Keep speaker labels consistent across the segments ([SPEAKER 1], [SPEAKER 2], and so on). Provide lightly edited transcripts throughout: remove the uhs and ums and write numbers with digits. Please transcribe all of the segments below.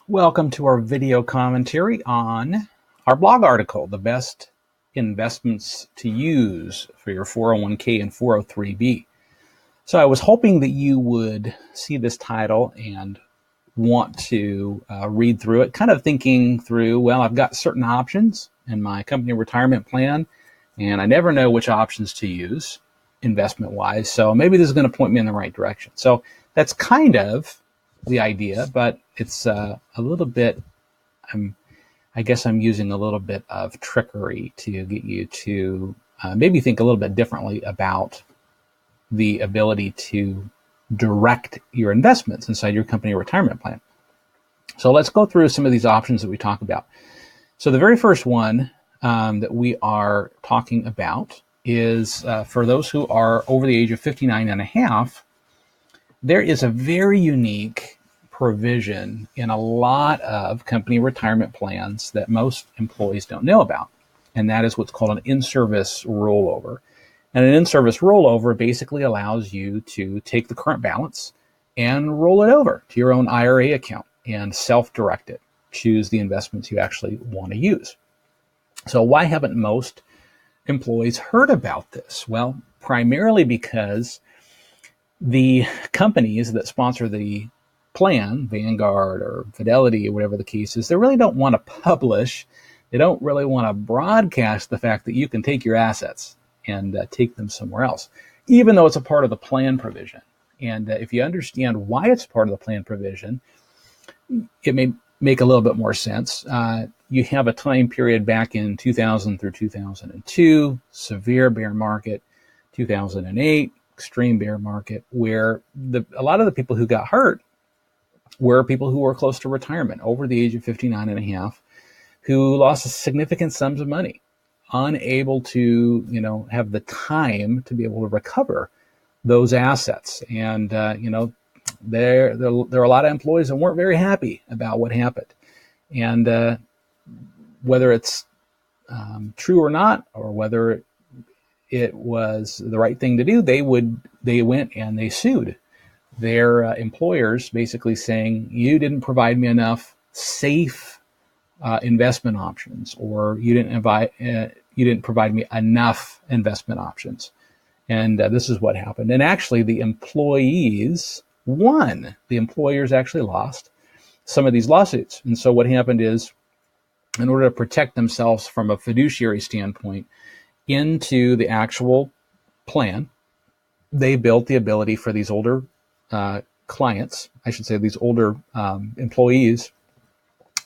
[SPEAKER 1] Welcome to our video commentary on our blog article, The Best Investments to Use for Your 401k and 403b. So I was hoping that you would see this title and want to read through it, kind of thinking through, well, I've got certain options in my company retirement plan, and I never know which options to use investment-wise, so maybe this is going to point me in the right direction. So that's kind of the idea, but it's a little bit, I guess I'm using a little bit of trickery to get you to maybe think a little bit differently about the ability to direct your investments inside your company retirement plan. So let's go through some of these options that we talk about. So the very first one that we are talking about is for those who are over the age of 59 and a half. There is a very unique provision in a lot of company retirement plans that most employees don't know about, and that is what's called an in-service rollover. And an in-service rollover basically allows you to take the current balance and roll it over to your own IRA account and self-direct it. Choose the investments you actually want to use. So why haven't most employees heard about this? Well, primarily because the companies that sponsor the plan, Vanguard or Fidelity or whatever the case is, they really don't want to publish, they don't really want to broadcast the fact that you can take your assets and take them somewhere else, even though it's a part of the plan provision. And if you understand why it's part of the plan provision, it may make a little bit more sense. You have a time period back in 2000 through 2002, severe bear market, 2008, extreme bear market, where a lot of the people who got hurt were people who were close to retirement, over the age of 59 and a half, who lost significant sums of money, unable to, have the time to be able to recover those assets. And, there are a lot of employees that weren't very happy about what happened. And whether it's true or not, or whether it was the right thing to do, they went and they sued their employers, basically saying, you didn't provide me enough safe investment options, or you didn't provide me enough investment options. And this is what happened. And actually, the employees won. The employers actually lost some of these lawsuits. And so what happened is, in order to protect themselves from a fiduciary standpoint into the actual plan, they built the ability for these older clients, I should say these older employees,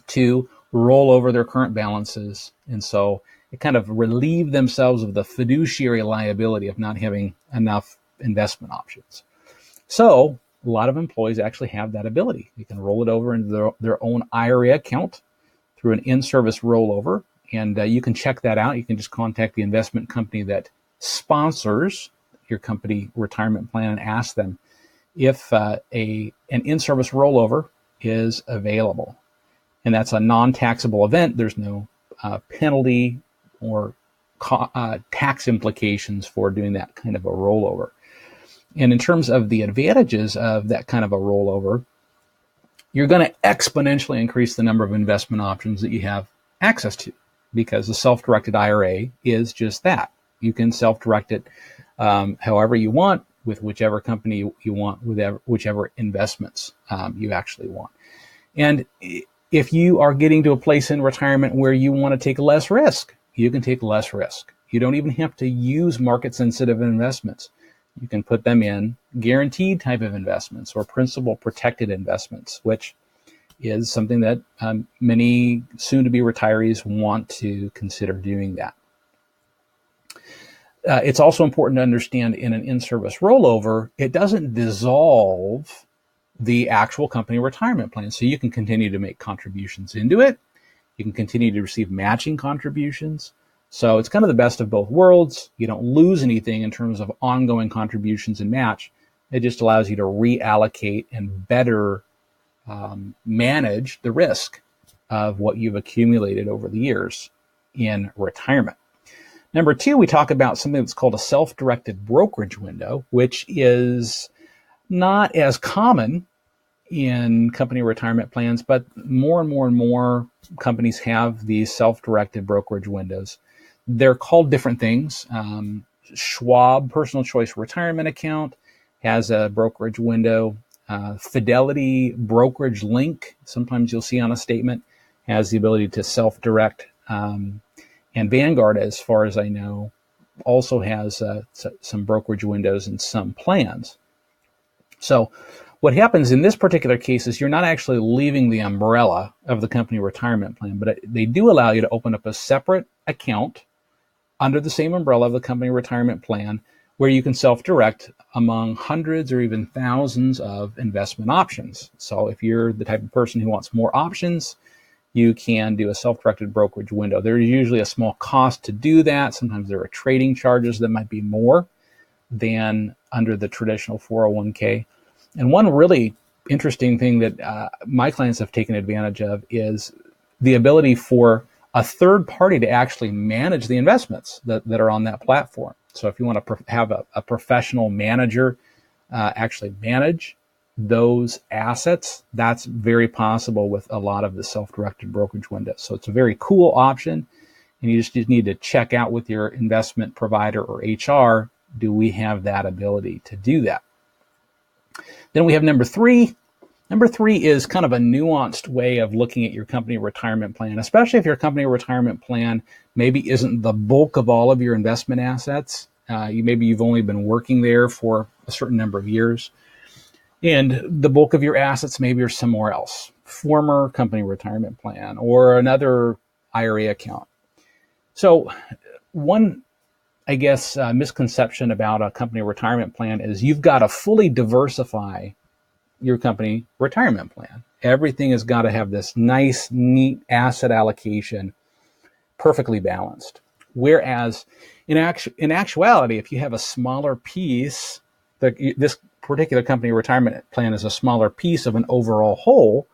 [SPEAKER 1] to roll over their current balances. And so it kind of relieved themselves of the fiduciary liability of not having enough investment options. So a lot of employees actually have that ability. You can roll it over into their own IRA account through an in-service rollover. And you can check that out. You can just contact the investment company that sponsors your company retirement plan and ask them if an in-service rollover is available. And that's a non-taxable event. There's no penalty or tax implications for doing that kind of a rollover. And in terms of the advantages of that kind of a rollover, you're going to exponentially increase the number of investment options that you have access to, because the self-directed IRA is just that. You can self-direct it however you want, with whichever company you want, with whichever investments you actually want. And if you are getting to a place in retirement where you want to take less risk, you can take less risk. You don't even have to use market-sensitive investments. You can put them in guaranteed type of investments or principal protected investments, which is something that many soon-to-be retirees want to consider doing that. It's also important to understand, in an in-service rollover, it doesn't dissolve the actual company retirement plan. So you can continue to make contributions into it. You can continue to receive matching contributions. So it's kind of the best of both worlds. You don't lose anything in terms of ongoing contributions and match. It just allows you to reallocate and better manage the risk of what you've accumulated over the years in retirement. Number two, we talk about something that's called a self-directed brokerage window, which is not as common in company retirement plans, but more and more and more companies have these self-directed brokerage windows. They're called different things. Schwab Personal Choice Retirement Account has a brokerage window. Fidelity Brokerage Link, sometimes you'll see on a statement, has the ability to self-direct. And Vanguard, as far as I know, also has some brokerage windows and some plans. So what happens in this particular case is you're not actually leaving the umbrella of the company retirement plan, but they do allow you to open up a separate account under the same umbrella of the company retirement plan where you can self-direct among hundreds or even thousands of investment options. So if you're the type of person who wants more options, you can do a self-directed brokerage window. There's usually a small cost to do that. Sometimes there are trading charges that might be more than under the traditional 401k. And one really interesting thing that my clients have taken advantage of is the ability for a third party to actually manage the investments that are on that platform. So if you want to have a professional manager actually manage those assets, that's very possible with a lot of the self-directed brokerage windows. So it's a very cool option, and you just need to check out with your investment provider or HR, do we have that ability to do that? Then we have number three. Number three is kind of a nuanced way of looking at your company retirement plan, especially if your company retirement plan maybe isn't the bulk of all of your investment assets. Maybe you've only been working there for a certain number of years, and the bulk of your assets maybe are somewhere else, former company retirement plan or another IRA account. So one, I guess, misconception about a company retirement plan is you've got to fully diversify your company retirement plan. Everything has got to have this nice, neat asset allocation, perfectly balanced. Whereas in actuality, if you have a smaller piece, this particular company retirement plan is a smaller piece of an overall whole,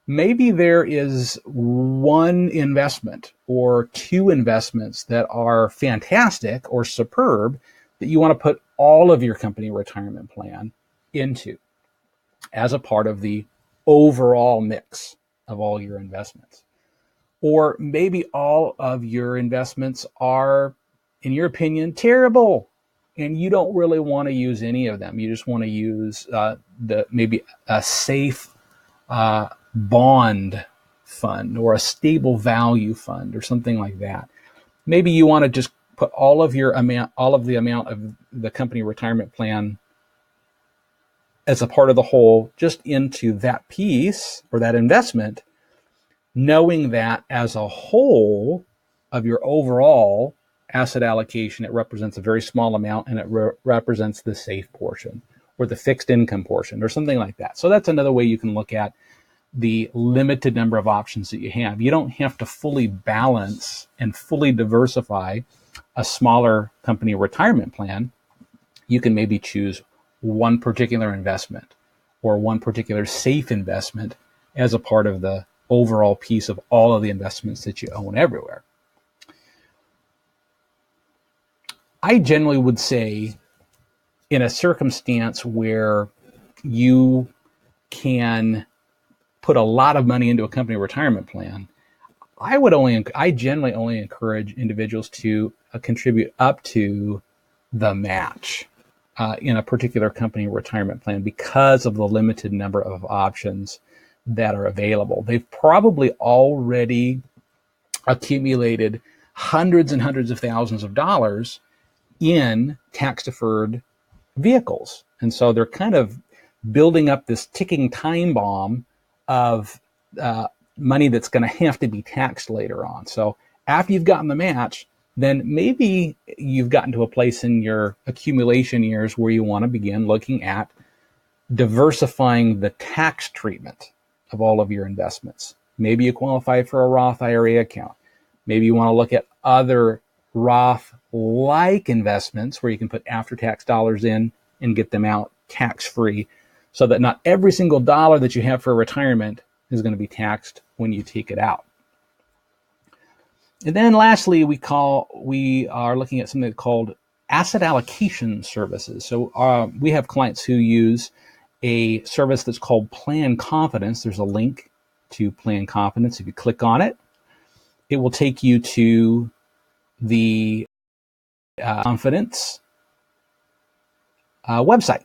[SPEAKER 1] maybe there is one investment or two investments that are fantastic or superb that you want to put all of your company retirement plan into as a part of the overall mix of all your investments. Or maybe all of your investments are, in your opinion, terrible, and you don't really want to use any of them. You just want to use maybe a safe bond fund or a stable value fund or something like that. Maybe you want to just put all of the amount of the company retirement plan as a part of the whole just into that piece or that investment, knowing that as a whole of your overall asset allocation, it represents a very small amount, and it represents the safe portion or the fixed income portion or something like that. So that's another way you can look at the limited number of options that you have. You don't have to fully balance and fully diversify a smaller company retirement plan. You can maybe choose one particular investment or one particular safe investment as a part of the overall piece of all of the investments that you own everywhere. I generally would say in a circumstance where you can put a lot of money into a company retirement plan, I generally only encourage individuals to contribute up to the match in a particular company retirement plan because of the limited number of options that are available. They've probably already accumulated hundreds and hundreds of thousands of dollars in tax-deferred vehicles. And so they're kind of building up this ticking time bomb of money that's going to have to be taxed later on. So after you've gotten the match, then maybe you've gotten to a place in your accumulation years where you want to begin looking at diversifying the tax treatment of all of your investments. Maybe you qualify for a Roth IRA account. Maybe you want to look at other Roth-like investments where you can put after-tax dollars in and get them out tax-free, so that not every single dollar that you have for retirement is going to be taxed when you take it out. And then lastly, we are looking at something called asset allocation services. So we have clients who use a service that's called Plan Confidence. There's a link to Plan Confidence. If you click on it, it will take you to the Confidence website.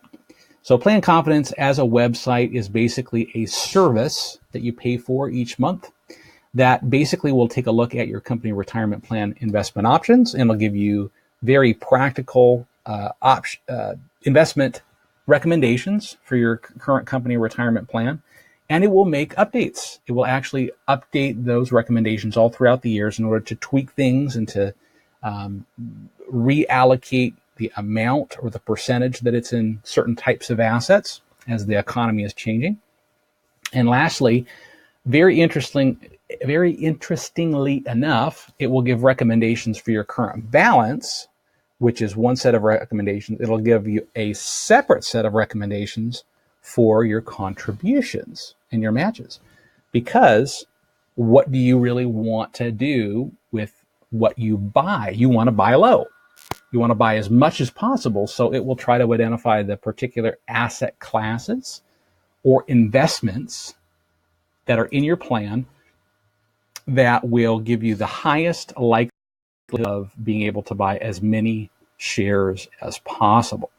[SPEAKER 1] So Plan Confidence as a website is basically a service that you pay for each month that basically will take a look at your company retirement plan investment options, and will give you very practical investment recommendations for your current company retirement plan. And it will make updates. It will actually update those recommendations all throughout the years in order to tweak things and to reallocate the amount or the percentage that it's in certain types of assets as the economy is changing. And lastly, very interestingly enough, it will give recommendations for your current balance, which is one set of recommendations. It'll give you a separate set of recommendations for your contributions and your matches. Because what do you really want to do with what you buy? You want to buy low. You want to buy as much as possible, so it will try to identify the particular asset classes or investments that are in your plan that will give you the highest likelihood of being able to buy as many shares as possible.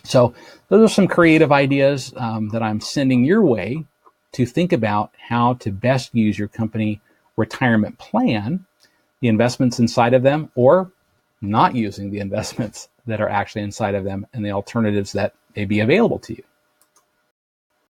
[SPEAKER 1] So those are some creative ideas that I'm sending your way to think about how to best use your company retirement plan, the investments inside of them, or not using the investments that are actually inside of them, and the alternatives that may be available to you.